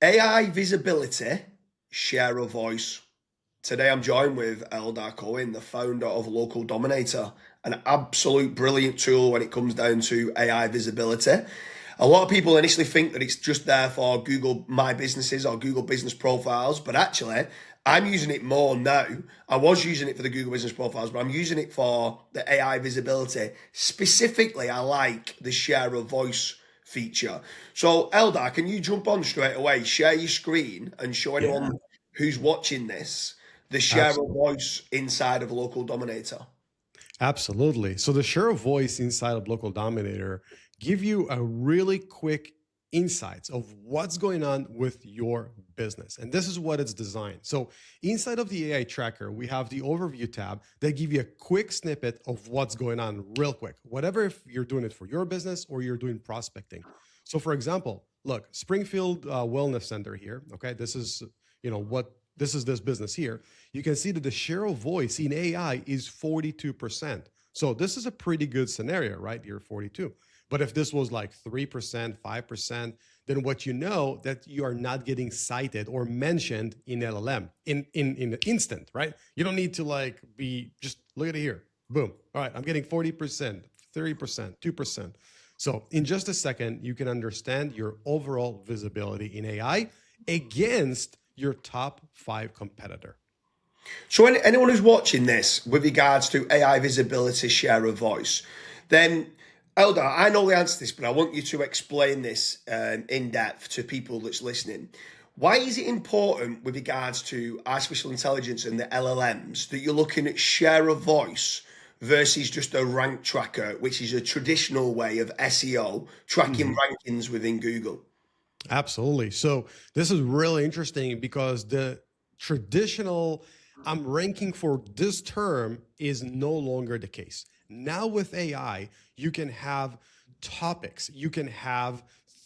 AI visibility, share of voice. Today I'm joined with Eldar Cohen, the founder of Local Dominator, an absolute brilliant tool when it comes down to AI visibility. A lot of people initially think that it's just there for Google My Businesses or Google Business Profiles, but actually I'm using it more now. I was using it for the Google Business Profiles, but I'm using it for the AI visibility. Specifically, I like the share of voice feature. So Eldar, can you jump on straight away, share your screen and show anyone who's watching this the share of voice inside of Local Dominator? Absolutely. So the share of voice inside of Local Dominator give you a really quick insights of what's going on with your business. And this is what it's designed. So inside of the AI tracker, we have the overview tab that give you a quick snippet of what's going on real quick, whatever if you're doing it for your business or you're doing prospecting. So for example, look, Springfield Wellness Center here. Okay. This is, this business here. You can see that the share of voice in AI is 42%. So this is a pretty good scenario, right? Here, 42. But if this was like 3%, 5%, then what you know that you are not getting cited or mentioned in LLM in the instant, right? You don't need to like just look at it here. Boom. All right, I'm getting 40%, 30%, 2%. So in just a second, you can understand your overall visibility in AI against your top 5 competitor. So anyone who's watching this with regards to AI visibility, share of voice, then Eldar, I know the answer to this, but I want you to explain this in depth to people that's listening. Why is it important with regards to artificial intelligence and the LLMs that you're looking at share of voice versus just a rank tracker, which is a traditional way of SEO, tracking rankings within Google? Absolutely. So this is really interesting because the traditional I'm ranking for this term is no longer the case. Now with AI, you can have topics, you can have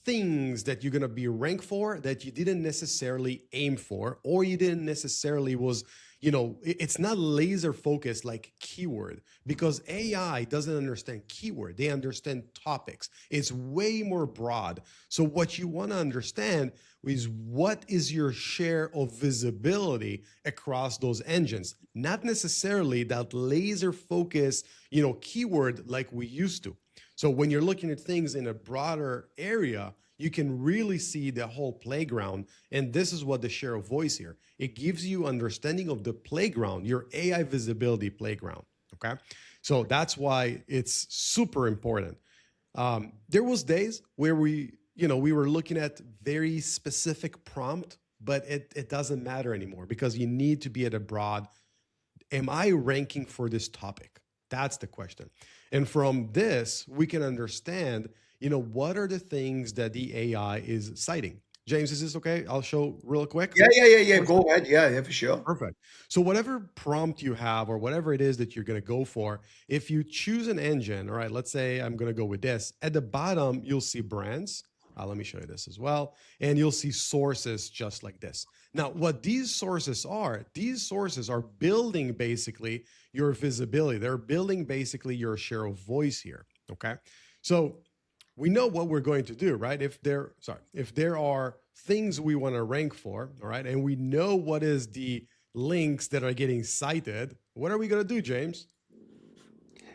things that you're going to be ranked for that you didn't necessarily aim for, or you didn't necessarily was, it's not laser focused like keyword, because AI doesn't understand keyword. They understand topics. It's way more broad. So what you want to understand is what is your share of visibility across those engines, not necessarily that laser focus, keyword like we used to. So when you're looking at things in a broader area, you can really see the whole playground. And this is what the share of voice here. It gives you understanding of the playground, your AI visibility playground. Okay. So that's why it's super important. There was days where we were looking at very specific prompt, but it doesn't matter anymore because you need to be at a broad. Am I ranking for this topic? That's the question. And from this, we can understand, what are the things that the AI is citing. James, is this okay? I'll show real quick. Yeah. Go ahead. Yeah, for sure. Perfect. So whatever prompt you have or whatever it is that you're going to go for, if you choose an engine, all right, let's say I'm going to go with this. At the bottom, you'll see brands. Let me show you this as well. And you'll see sources just like this. Now, what these sources are building basically your visibility. They're building basically your share of voice here, okay? So we know what we're going to do, right? If there are things we want to rank for, all right, and we know what is the links that are getting cited, what are we going to do, James?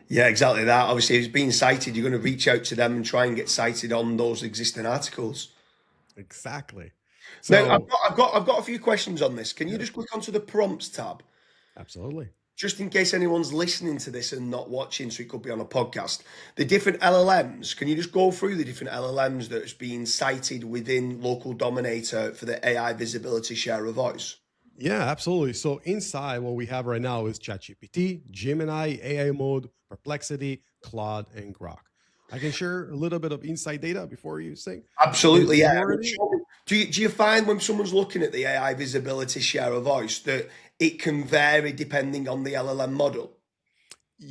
Yeah, exactly that. Obviously, if it's being cited, you're going to reach out to them and try and get cited on those existing articles. Exactly. Now, So I've got a few questions on this. Can you just click onto the prompts tab? Absolutely. Just in case anyone's listening to this and not watching, so it could be on a podcast. The different LLMs, can you just go through the different LLMs that's being cited within Local Dominator for the AI visibility share of voice? Yeah, absolutely. So inside what we have right now is ChatGPT, Gemini, AI Mode, Perplexity, Claude, and Grok. I can share a little bit of inside data before you sing. Absolutely, yeah. Do you find when someone's looking at the AI visibility share of voice that it can vary depending on the LLM model?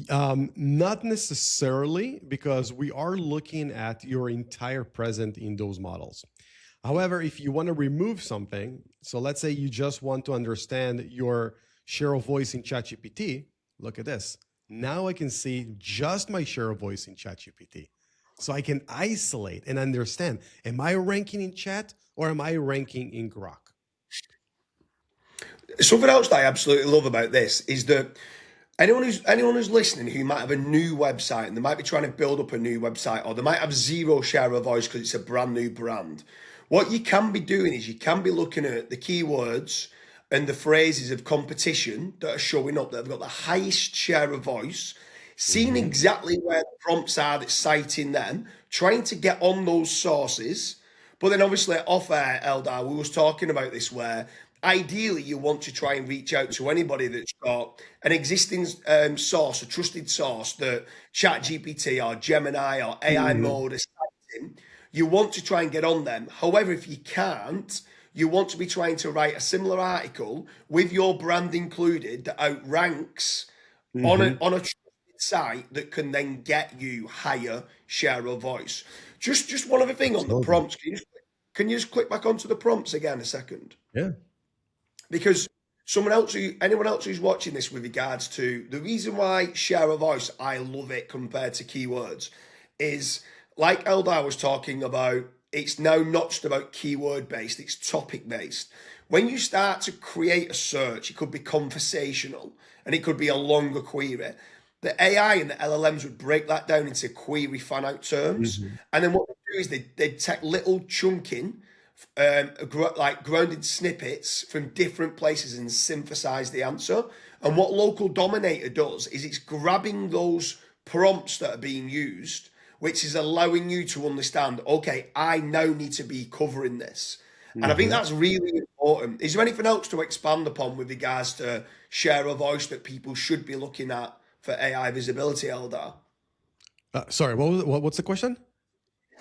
Not necessarily, because we are looking at your entire present in those models. However, if you want to remove something, so let's say you just want to understand your share of voice in ChatGPT, look at this. Now I can see just my share of voice in ChatGPT. So I can isolate and understand, am I ranking in chat or am I ranking in Grok? Something else that I absolutely love about this is that anyone who's listening who might have a new website and they might be trying to build up a new website, or they might have zero share of voice because it's a brand new brand, what you can be doing is you can be looking at the keywords and the phrases of competition that are showing up that have got the highest share of voice, seeing Hmm. exactly where the prompts are that's citing them, trying to get on those sources. But then obviously off air, Eldar, we was talking about this where ideally you want to try and reach out to anybody that's got an existing source, a trusted source that ChatGPT or Gemini or AI Hmm. mode is citing. You want to try and get on them. However, if you can't, you want to be trying to write a similar article with your brand included that outranks on a Hmm. on a trusted site that can then get you higher share of voice. Just one other thing on the Absolutely. prompts. Can you just click back onto the prompts again a second? Yeah. Because anyone else who's watching this with regards to the reason why share a voice, I love it compared to keywords, is like Eldar was talking about, it's now not just about keyword based, it's topic based. When you start to create a search, it could be conversational and it could be a longer query. The AI and the LLMs would break that down into query fan out terms. Hmm. And then what they do is they'd take little chunking like grounded snippets from different places and synthesize the answer. And what Local Dominator does is it's grabbing those prompts that are being used, which is allowing you to understand, okay, I now need to be covering this. And I think Hmm. that's really important. Is there anything else to expand upon with regards to share a voice that people should be looking at for AI visibility, Eldar? Sorry, what's the question?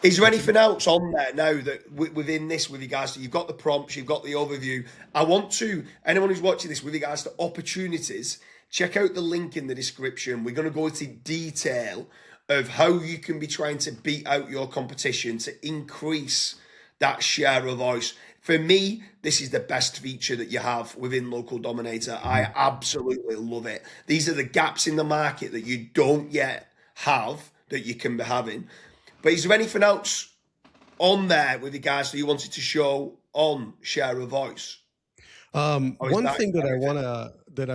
Is there What's it? anything else on there now that within this, with regards to, you've got the prompts, you've got the overview? I want to, anyone who's watching this with regards to opportunities, check out the link in the description. We're going to go into detail of how you can be trying to beat out your competition to increase that share of voice. For me, this is the best feature that you have within Local Dominator. I absolutely love it. These are the gaps in the market that you don't yet have that you can be having. But is there anything else on there with regards to you wanted to show on share of voice? Or is One that thing that I everything?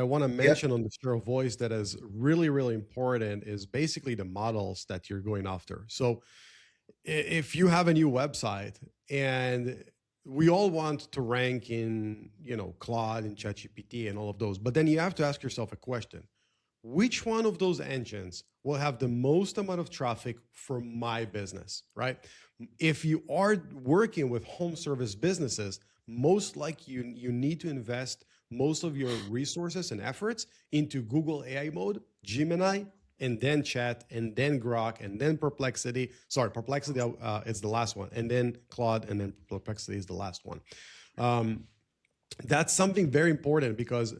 wanna Yeah. mention on the share of voice that is really really important is basically the models that you're going after. So if you have a new website and we all want to rank in Claude and ChatGPT and all of those, but then you have to ask yourself a question: which one of those engines will have the most amount of traffic for my business, right? If you are working with home service businesses, most likely you need to invest most of your resources and efforts into Google AI mode, Gemini, and then chat, and then Grok, and then Perplexity. Sorry, Perplexity is the last one, and then Claude, and then Perplexity is the last one. Um, that's something very important because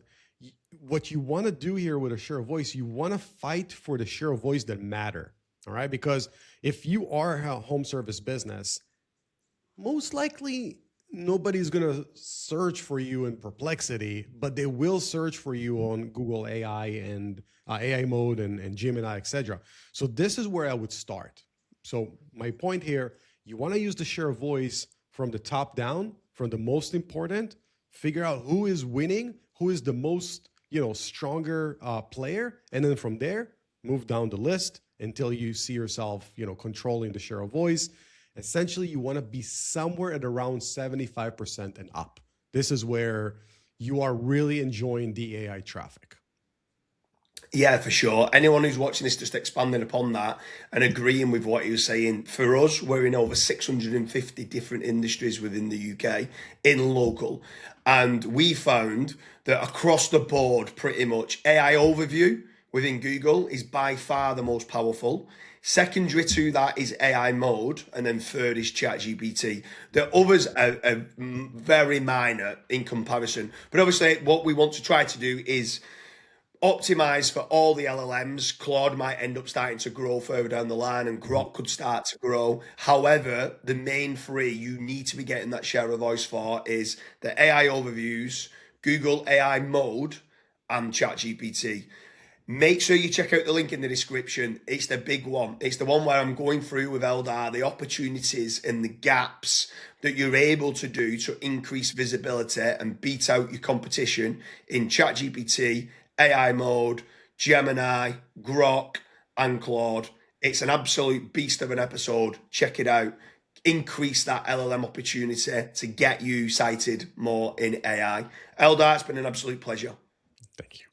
what you want to do here with a share of voice, you want to fight for the share of voice that matter. All right. Because if you are a home service business, most likely nobody's going to search for you in Perplexity, but they will search for you on Google AI and AI mode and Gemini, etc. So this is where I would start. So my point here, you want to use the share of voice from the top down, from the most important, figure out who is winning, who is the most stronger player, and then from there move down the list until you see yourself controlling the share of voice. Essentially, you want to be somewhere at around 75% and up. This is where you are really enjoying the AI traffic. Yeah, for sure. Anyone who's watching this, just expanding upon that and agreeing with what he was saying, for us, we're in over 650 different industries within the UK in local. And we found that across the board, pretty much, AI overview within Google is by far the most powerful. Secondary to that is AI mode, and then third is ChatGPT. The others are very minor in comparison. But obviously, what we want to try to do is optimize for all the LLMs. Claude might end up starting to grow further down the line, and Grok could start to grow. However, the main three you need to be getting that share of voice for is the AI overviews, Google AI mode, and ChatGPT. Make sure you check out the link in the description. It's the big one. It's the one where I'm going through with Eldar the opportunities and the gaps that you're able to do to increase visibility and beat out your competition in ChatGPT, AI mode, Gemini, Grok, and Claude. It's an absolute beast of an episode. Check it out. Increase that LLM opportunity to get you cited more in AI. Eldar, it's been an absolute pleasure. Thank you.